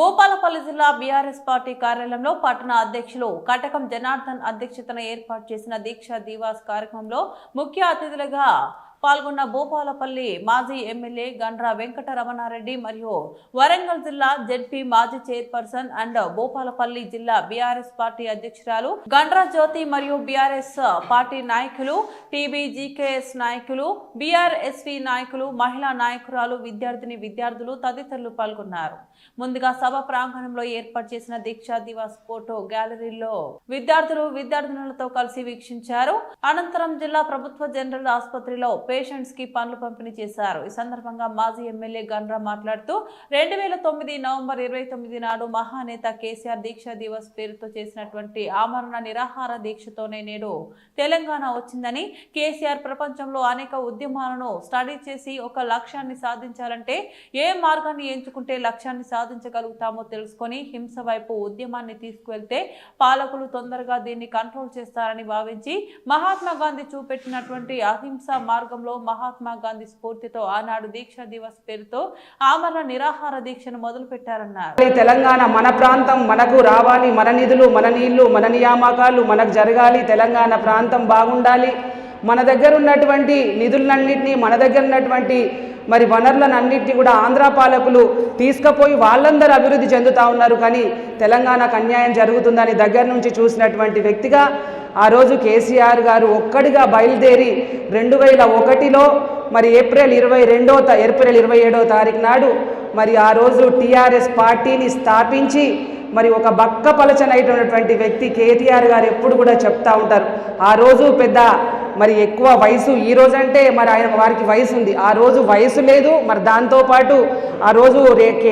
భూపాలపల్లి జిల్లా BRS party కార్యాలయంలో పట్టణ అధ్యక్షులు కటకం జనార్దన్ అధ్యక్షతన ఏర్పాటు చేసిన దీక్షా దివాస్ కార్యక్రమంలో ముఖ్య అతిథులుగా పాల్గొన్న భూపాలపల్లి మాజీ ఎమ్మెల్యే గండ్ర వెంకటరమణారెడ్డి మరియు వరంగల్ జిల్లా జెడ్పీ మాజీ చైర్పర్సన్ అండ్ భూపాలపల్లి జిల్లా బీఆర్ఎస్ పార్టీ అధ్యక్షురాలు గండ్ర జ్యోతి మరియు బీఆర్ఎస్ పార్టీ నాయకులు టీబీజీకేఎస్ నాయకులు బీఆర్ఎస్వి నాయకులు మహిళా నాయకురాలు విద్యార్థులు తదితరులు పాల్గొన్నారు. ముందుగా సభ ప్రాంగణంలో ఏర్పాటు చేసిన దీక్షా దివాస్ ఫోటో గ్యాలరీలో విద్యార్థులతో కలిసి వీక్షించారు. అనంతరం జిల్లా ప్రభుత్వ జనరల్ ఆసుపత్రిలో పేషెంట్స్ కి పనులు పంపిణీ చేశారు. ఈ సందర్భంగా మాజీ ఎమ్మెల్యే గండ్ర మాట్లాడుతూ 2009 నవంబర్ 29 నాడు మహానేత కేసీఆర్ దీక్షా దివస్ పేరుతో చేసినటువంటి ఆమరణ నిరాహార దీక్షతోనే నేడు తెలంగాణ వచ్చిందని, కేసీఆర్ ప్రపంచంలో అనేక ఉద్యమాలను స్టడీ చేసి ఒక లక్ష్యాన్ని సాధించాలంటే ఏ మార్గాన్ని ఎంచుకుంటే లక్ష్యాన్ని సాధించగలుగుతామో తెలుసుకొని హింస వైపు ఉద్యమాన్ని తీసుకువెళ్తే పాలకులు తొందరగా దీన్ని కంట్రోల్ చేస్తారని భావించి మహాత్మా గాంధీ చూపెట్టినటువంటి అహింస మార్గంలో మహాత్మా గాంధీ స్ఫూర్తితో ఆనాడు దీక్షా దివస్ పేరుతో ఆమరణ నిరాహార దీక్షను మొదలు పెట్టారన్నారు. తెలంగాణ మన ప్రాంతం మనకు రావాలి, మన నిధులు మన నీళ్లు మన నియామకాలు మనకు జరగాలి, తెలంగాణ ప్రాంతం బాగుండాలి, మన దగ్గర ఉన్నటువంటి నిధులన్నింటినీ మన దగ్గర ఉన్నటువంటి మరి వనరులన్నింటినీ కూడా ఆంధ్ర పాలకులు తీసుకుపోయి వాళ్ళందరూ అభివృద్ధి చెందుతూ ఉన్నారు. కానీ తెలంగాణకు అన్యాయం జరుగుతుందని దగ్గర నుంచి చూసినటువంటి వ్యక్తిగా ఆ రోజు కేసీఆర్ గారు ఒక్కడిగా బయలుదేరి 2001లో మరి ఏప్రిల్ 27వ తారీఖు నాడు మరి ఆ రోజు టీఆర్ఎస్ పార్టీని స్థాపించి మరి ఒక బక్కపలచనైనటువంటి వ్యక్తి కేటీఆర్ గారు ఎప్పుడు కూడా చెప్తా ఉంటారు. ఆ రోజు పెద్ద మరి ఎక్కువ వయసు, ఈ రోజు అంటే మరి వారికి వయసు ఉంది, ఆ రోజు వయసు లేదు. మరి దాంతోపాటు ఆ రోజు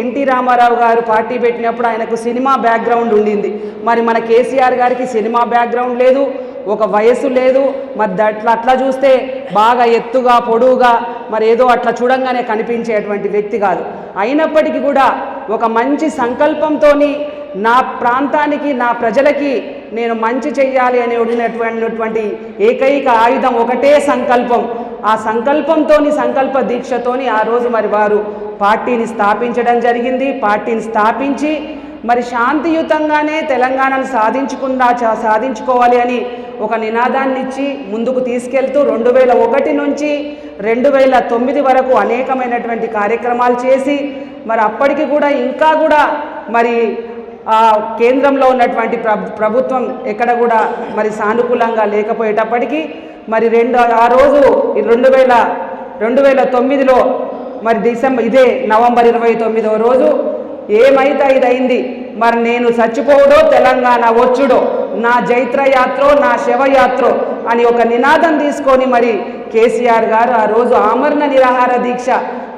ఎన్టీ రామారావు గారు పార్టీ పెట్టినప్పుడు ఆయనకు సినిమా బ్యాక్గ్రౌండ్ ఉండింది. మరి మన కేసీఆర్ గారికి సినిమా బ్యాక్గ్రౌండ్ లేదు, ఒక వయసు లేదు. మరి అట్లా చూస్తే బాగా ఎత్తుగా పొడువుగా మరి ఏదో అట్లా చూడంగానే కనిపించేటువంటి వ్యక్తి కాదు. అయినప్పటికీ కూడా ఒక మంచి సంకల్పంతో నా ప్రాంతానికి నా ప్రజలకి నేను మంచి చెయ్యాలి అని ఉన్నటువంటి ఏకైక ఆయుధం ఒకటే సంకల్పం. ఆ సంకల్ప దీక్షతోని ఆ రోజు మరి వారు పార్టీని స్థాపించడం జరిగింది. పార్టీని స్థాపించి మరి శాంతియుతంగానే తెలంగాణను సాధించుకోవాలి అని ఒక నినాదాన్ని ఇచ్చి ముందుకు తీసుకెళ్తూ 2001 నుంచి 2009 వరకు అనేకమైనటువంటి కార్యక్రమాలు చేసి మరి అప్పటికి కూడా ఇంకా కూడా మరి కేంద్రంలో ఉన్నటువంటి ప్రభుత్వం ఎక్కడ కూడా మరి సానుకూలంగా లేకపోయేటప్పటికీ మరి ఆ రోజు 2009లో మరి నవంబర్ 29వ రోజు ఏమైతే ఇదైంది, మరి నేను చచ్చిపోవడో తెలంగాణ వచ్చుడో, నా జైత్రయాత్రో నా శవయాత్రో అని ఒక నినాదం తీసుకొని మరి కేసీఆర్ గారు ఆ రోజు ఆమరణ నిరాహార దీక్ష,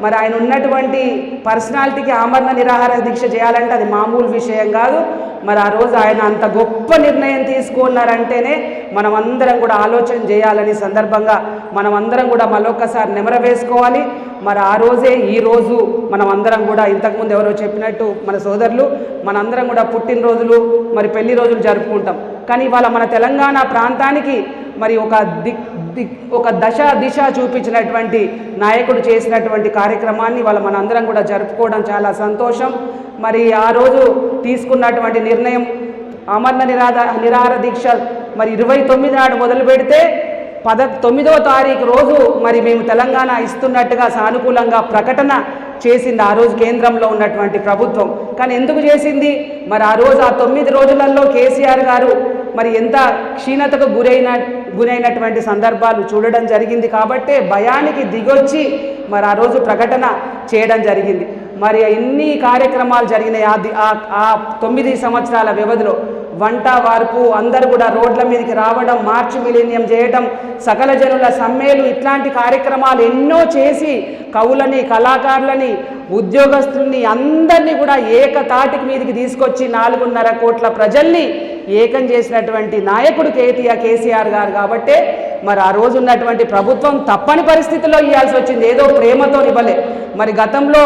మరి ఆయన ఉన్నటువంటి పర్సనాలిటీకి ఆమరణ నిరాహార దీక్ష చేయాలంటే అది మామూలు విషయం కాదు. మరి ఆ రోజు ఆయన అంత గొప్ప నిర్ణయం తీసుకున్నారంటేనే మనం అందరం కూడా ఆలోచన చేయాలని సందర్భంగా మనం అందరం కూడా మరొకసారి నెమర వేసుకోవాలి. మరి ఆ రోజే ఈ రోజు మనం అందరం కూడా ఇంతకుముందు ఎవరో చెప్పినట్టు మన సోదరులు మనందరం కూడా పుట్టినరోజులు మరి పెళ్లి రోజులు జరుపుకుంటాం. కానీ ఇవాళ మన తెలంగాణ ప్రాంతానికి మరి ఒక దిశ చూపించినటువంటి నాయకుడు చేసినటువంటి కార్యక్రమాన్ని వాళ్ళ మనందరం కూడా జరుపుకోవడం చాలా సంతోషం. మరి ఆ రోజు తీసుకున్నటువంటి నిర్ణయం ఆమరణ నిరాహార దీక్ష మరి 29 నాడు మొదలు పెడితే 19వ తారీఖు రోజు మరి మేము తెలంగాణ ఇస్తున్నట్టుగా సానుకూలంగా ప్రకటన చేసింది ఆ రోజు కేంద్రంలో ఉన్నటువంటి ప్రభుత్వం. కానీ ఎందుకు చేసింది? మరి ఆ రోజు ఆ 9 రోజులలో కేసీఆర్ గారు మరి ఎంత క్షీణతకు గురైనటువంటి సందర్భాలు చూడడం జరిగింది కాబట్టే భయానికి దిగొచ్చి మరి ఆ రోజు ప్రకటన చేయడం జరిగింది. మరి ఎన్ని కార్యక్రమాలు జరిగినాయి ఆ 9 సంవత్సరాల వ్యవధిలో. వంట వార్పు అందరూ కూడా రోడ్ల మీదకి రావడం, మార్చి మిలీనియం చేయడం, సకల జనుల సమ్మెలు, ఇట్లాంటి కార్యక్రమాలు ఎన్నో చేసి కవులని కళాకారులని ఉద్యోగస్తుల్ని అందరినీ కూడా ఏకతాటికి మీదకి తీసుకొచ్చి 4.5 కోట్ల ప్రజల్ని ఏకం చేసినటువంటి నాయకుడు కేసీఆర్ గారు కాబట్టే మరి ఆ రోజు ఉన్నటువంటి ప్రభుత్వం తప్పని పరిస్థితుల్లో ఇవ్వాల్సి వచ్చింది, ఏదో ప్రేమతో ఇవ్వలే. మరి గతంలో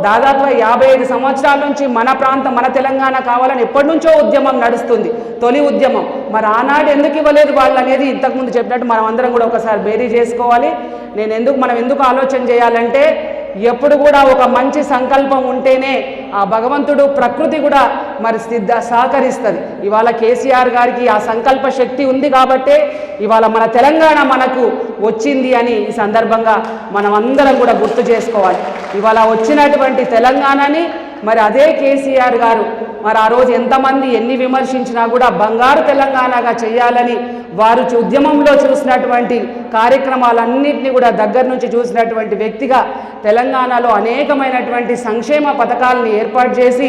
దాదాపు 55 సంవత్సరాల నుంచి మన ప్రాంతం మన తెలంగాణ కావాలని ఎప్పటి నుంచో ఉద్యమం నడుస్తుంది, తొలి ఉద్యమం. మరి ఆనాడు ఎందుకు ఇవ్వలేదు వాళ్ళు అనేది ఇంతకుముందు చెప్పినట్టు మనం అందరం కూడా ఒకసారి బేరీ చేసుకోవాలి. మనం ఎందుకు ఆలోచన చేయాలంటే ఎప్పుడు కూడా ఒక మంచి సంకల్పం ఉంటేనే ఆ భగవంతుడు ప్రకృతి కూడా మరి సహకరిస్తుంది. ఇవాళ కేసీఆర్ గారికి ఆ సంకల్ప శక్తి ఉంది కాబట్టే ఇవాళ మన తెలంగాణ మనకు వచ్చింది అని ఈ సందర్భంగా మనం అందరం కూడా గుర్తు చేసుకోవాలి. ఇవాళ వచ్చినటువంటి తెలంగాణని మరి అదే కేసీఆర్ గారు మరి ఆ రోజు ఎంతమంది ఎన్ని విమర్శించినా కూడా బంగారు తెలంగాణగా చేయాలని వారు ఉద్యమంలో చూసినటువంటి కార్యక్రమాలన్నింటినీ కూడా దగ్గర నుంచి చూసినటువంటి వ్యక్తిగా తెలంగాణలో అనేకమైనటువంటి సంక్షేమ పథకాలను ఏర్పాటు చేసి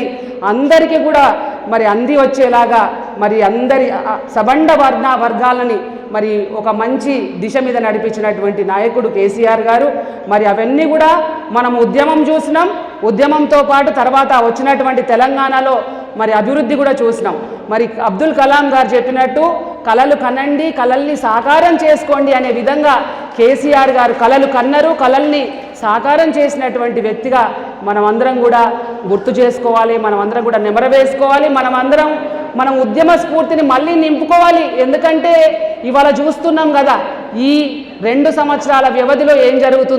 అందరికీ కూడా మరి అంది వచ్చేలాగా మరి అందరి సబండ వర్గాలని మరి ఒక మంచి దిశ మీద నడిపించినటువంటి నాయకుడు కేసీఆర్ గారు. మరి అవన్నీ కూడా మనం ఉద్యమం చూసినాం, ఉద్యమంతో పాటు తర్వాత వచ్చినటువంటి తెలంగాణలో మరి అభివృద్ధి కూడా చూసినాం. మరి అబ్దుల్ కలాం గారు చెప్పినట్టు కలలు కనండి, కలల్ని సాకారం చేసుకోండి అనే విధంగా కేసీఆర్ గారు కలలు కన్నరు, కలల్ని సాకారం చేసినటువంటి వ్యక్తిగా మనమందరం కూడా గుర్తు చేసుకోవాలి, మనమందరం కూడా నెమరవేసుకోవాలి, మనం ఉద్యమ స్ఫూర్తిని మళ్ళీ నింపుకోవాలి. ఎందుకంటే ఇవాళ చూస్తున్నాం కదా ఈ 2 సంవత్సరాల వ్యవధిలో ఏం జరుగుతుంది.